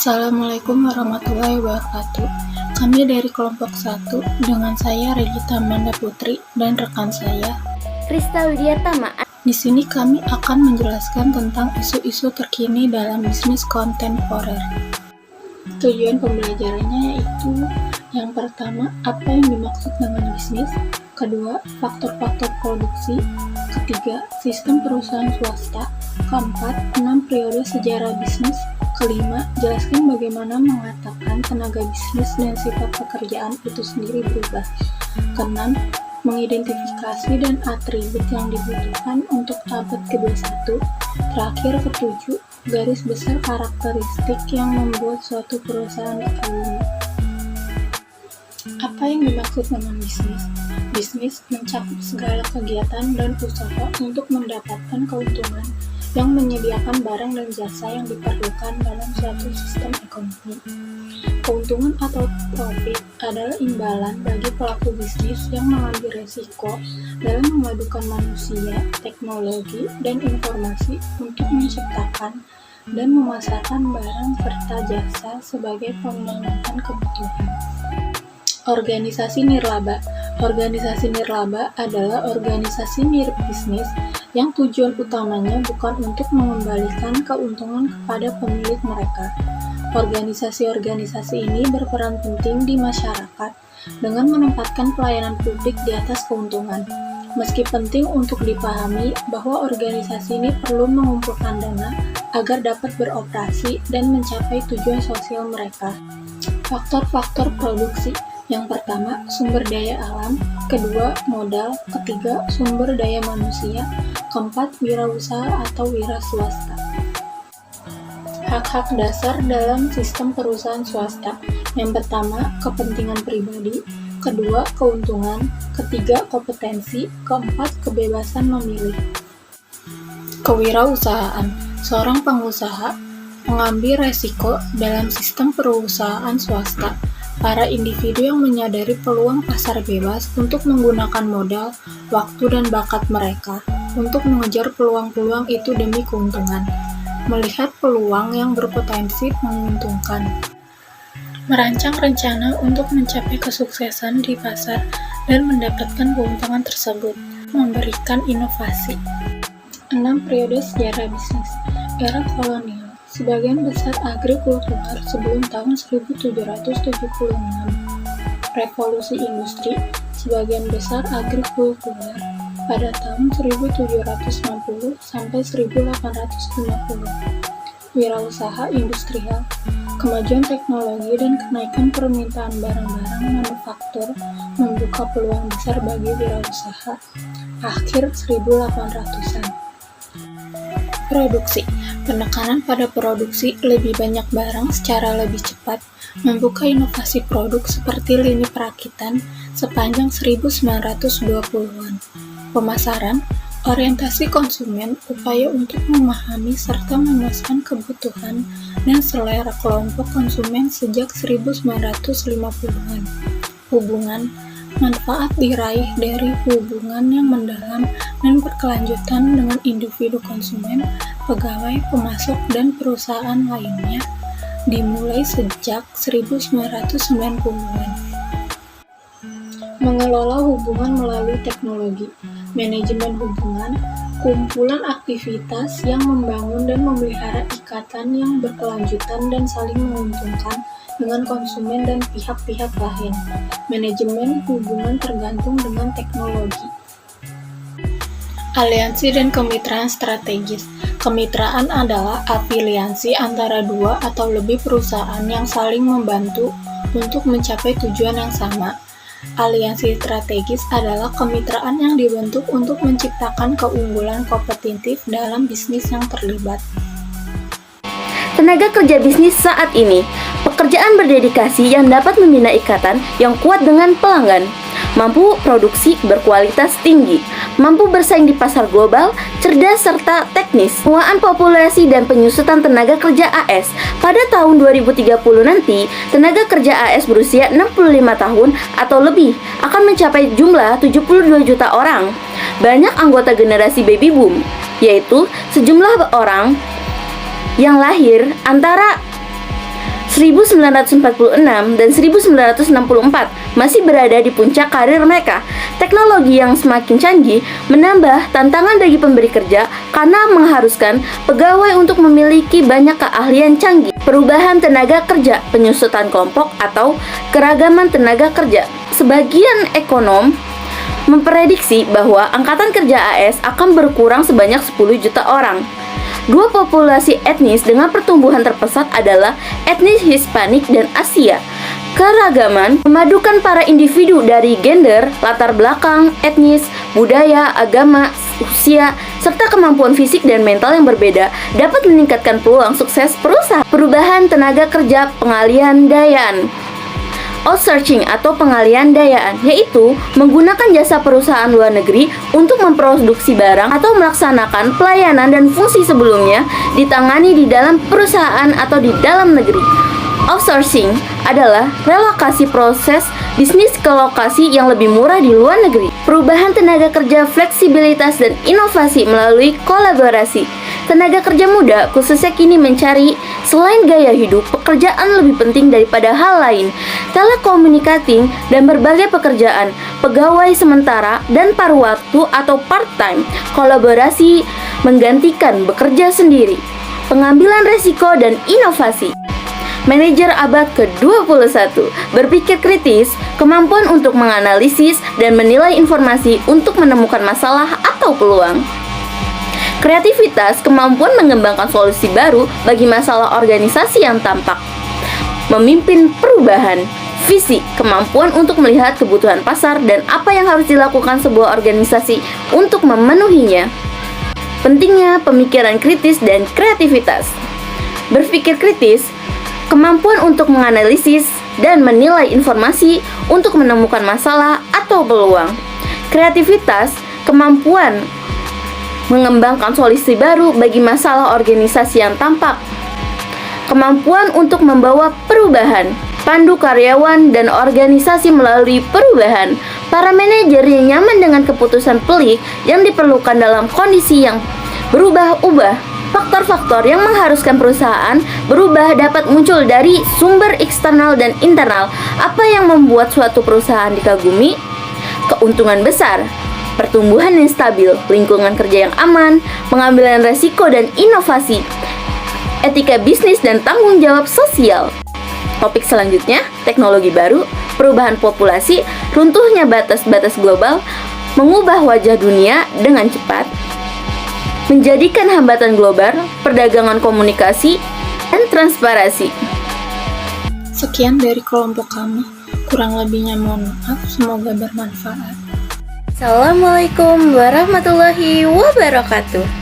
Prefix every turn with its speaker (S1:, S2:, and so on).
S1: Assalamualaikum warahmatullahi wabarakatuh. Kami dari kelompok 1 dengan saya Regita Amanda Putri dan rekan saya
S2: Krista Widiatama.
S1: Di sini kami akan menjelaskan tentang isu-isu terkini dalam bisnis kontemporer. Tujuan pembelajarannya yaitu yang pertama, apa yang dimaksud dengan bisnis, kedua, faktor-faktor produksi, ketiga, sistem perusahaan swasta, keempat, 6 periode sejarah bisnis, kelima, jelaskan bagaimana mengatakan tenaga bisnis dan sifat pekerjaan itu sendiri berubah, keenam, mengidentifikasi dan atribut yang dibutuhkan untuk abad ke-21, terakhir ketujuh, garis besar karakteristik yang membuat suatu perusahaan dikagumi. Apa yang dimaksud dengan bisnis? Bisnis mencakup segala kegiatan dan usaha untuk mendapatkan keuntungan yang menyediakan barang dan jasa yang diperlukan dalam suatu sistem ekonomi. Keuntungan atau profit adalah imbalan bagi pelaku bisnis yang mengambil resiko dalam memadukan manusia, teknologi, dan informasi untuk menciptakan dan memasarkan barang serta jasa sebagai pemenuhan kebutuhan. Organisasi nirlaba. Organisasi nirlaba adalah organisasi bisnis yang tujuan utamanya bukan untuk mengembalikan keuntungan kepada pemilik mereka. Organisasi-organisasi ini berperan penting di masyarakat dengan menempatkan pelayanan publik di atas keuntungan. Meski penting untuk dipahami bahwa organisasi ini perlu mengumpulkan dana agar dapat beroperasi dan mencapai tujuan sosial mereka. Faktor-faktor produksi. Yang pertama, sumber daya alam, kedua, modal, ketiga, sumber daya manusia, keempat, wirausaha atau wira swasta. Hak-hak dasar dalam sistem perusahaan swasta. Yang pertama, kepentingan pribadi, kedua, keuntungan, ketiga, kompetensi, keempat, kebebasan memilih. Kewirausahaan. Seorang pengusaha mengambil resiko dalam sistem perusahaan swasta. Para individu yang menyadari peluang pasar bebas untuk menggunakan modal, waktu, dan bakat mereka untuk mengejar peluang-peluang itu demi keuntungan. Melihat peluang yang berpotensi menguntungkan. Merancang rencana untuk mencapai kesuksesan di pasar dan mendapatkan keuntungan tersebut. Memberikan inovasi. 6 periode sejarah bisnis. Era kolonial. Sebagian besar agrikultur sebelum tahun 1776. Revolusi industri, sebagian besar agrikultur pada tahun 1760 sampai 1850. Wirausaha industrial, kemajuan teknologi dan kenaikan permintaan barang-barang manufaktur membuka peluang besar bagi wirausaha. Akhir 1800-an. Produksi. Penekanan pada produksi lebih banyak barang secara lebih cepat membuka inovasi produk seperti lini perakitan sepanjang 1920-an. Pemasaran, orientasi konsumen, upaya untuk memahami serta memuaskan kebutuhan dan selera kelompok konsumen sejak 1950-an. Hubungan, manfaat diraih dari hubungan yang mendalam dan berkelanjutan dengan individu konsumen, pegawai, pemasok, dan perusahaan lainnya dimulai sejak 1990-an. Mengelola hubungan melalui teknologi. Manajemen hubungan, kumpulan aktivitas yang membangun dan memelihara ikatan yang berkelanjutan dan saling menguntungkan dengan konsumen dan pihak-pihak lain. Manajemen hubungan tergantung dengan teknologi. Aliansi dan kemitraan strategis. Kemitraan adalah afiliasi antara dua atau lebih perusahaan yang saling membantu untuk mencapai tujuan yang sama. Aliansi strategis adalah kemitraan yang dibentuk untuk menciptakan keunggulan kompetitif dalam bisnis yang terlibat.
S2: Tenaga kerja bisnis saat ini, pekerjaan berdedikasi yang dapat membina ikatan yang kuat dengan pelanggan, mampu produksi berkualitas tinggi, mampu bersaing di pasar global, cerdas serta teknis. Penuaan populasi dan penyusutan tenaga kerja AS. Pada tahun 2030 nanti, tenaga kerja AS berusia 65 tahun atau lebih akan mencapai jumlah 72 juta orang. Banyak anggota generasi baby boom, yaitu sejumlah orang yang lahir antara 1946 dan 1964 masih berada di puncak karir mereka. Teknologi yang semakin canggih menambah tantangan bagi pemberi kerja karena mengharuskan pegawai untuk memiliki banyak keahlian canggih. Perubahan tenaga kerja, penyusutan kelompok atau keragaman tenaga kerja. Sebagian ekonom memprediksi bahwa angkatan kerja AS akan berkurang sebanyak 10 juta orang. Dua populasi etnis dengan pertumbuhan terpesat adalah etnis Hispanik dan Asia. Keragaman memadukan para individu dari gender, latar belakang, etnis, budaya, agama, usia, serta kemampuan fisik dan mental yang berbeda dapat meningkatkan peluang sukses perusahaan. Perubahan tenaga kerja pengalihan dayaan. Outsourcing atau pengalihan dayaan, yaitu menggunakan jasa perusahaan luar negeri untuk memproduksi barang atau melaksanakan pelayanan dan fungsi sebelumnya ditangani di dalam perusahaan atau di dalam negeri. Outsourcing adalah relokasi proses bisnis ke lokasi yang lebih murah di luar negeri. Perubahan tenaga kerja, fleksibilitas, dan inovasi melalui kolaborasi. Tenaga kerja muda khususnya kini mencari selain gaya hidup, pekerjaan lebih penting daripada hal lain. Telekomunikasi dan berbagai pekerjaan, pegawai sementara dan paruh waktu atau part-time. Kolaborasi menggantikan bekerja sendiri. Pengambilan resiko dan inovasi. Manajer abad ke-21 berpikir kritis, kemampuan untuk menganalisis dan menilai informasi untuk menemukan masalah atau peluang. Kreativitas, kemampuan mengembangkan solusi baru bagi masalah organisasi yang tampak. Memimpin perubahan. Visi, kemampuan untuk melihat kebutuhan pasar dan apa yang harus dilakukan sebuah organisasi untuk memenuhinya. Pentingnya pemikiran kritis dan kreativitas. Berpikir kritis, kemampuan untuk menganalisis dan menilai informasi untuk menemukan masalah atau peluang. Kreativitas, kemampuan mengembangkan solusi baru bagi masalah organisasi yang tampak. Kemampuan untuk membawa perubahan, pandu karyawan dan organisasi melalui perubahan. Para manajer yang nyaman dengan keputusan pelik yang diperlukan dalam kondisi yang berubah-ubah. Faktor-faktor yang mengharuskan perusahaan berubah dapat muncul dari sumber eksternal dan internal. Apa yang membuat suatu perusahaan dikagumi? Keuntungan besar, pertumbuhan yang stabil, lingkungan kerja yang aman, pengambilan resiko dan inovasi, etika bisnis dan tanggung jawab sosial. Topik selanjutnya, teknologi baru, perubahan populasi, runtuhnya batas-batas global, mengubah wajah dunia dengan cepat, menjadikan hambatan global, perdagangan komunikasi, dan transparansi.
S1: Sekian dari kelompok kami, kurang lebihnya mohon maaf, semoga bermanfaat.
S2: Assalamualaikum warahmatullahi wabarakatuh.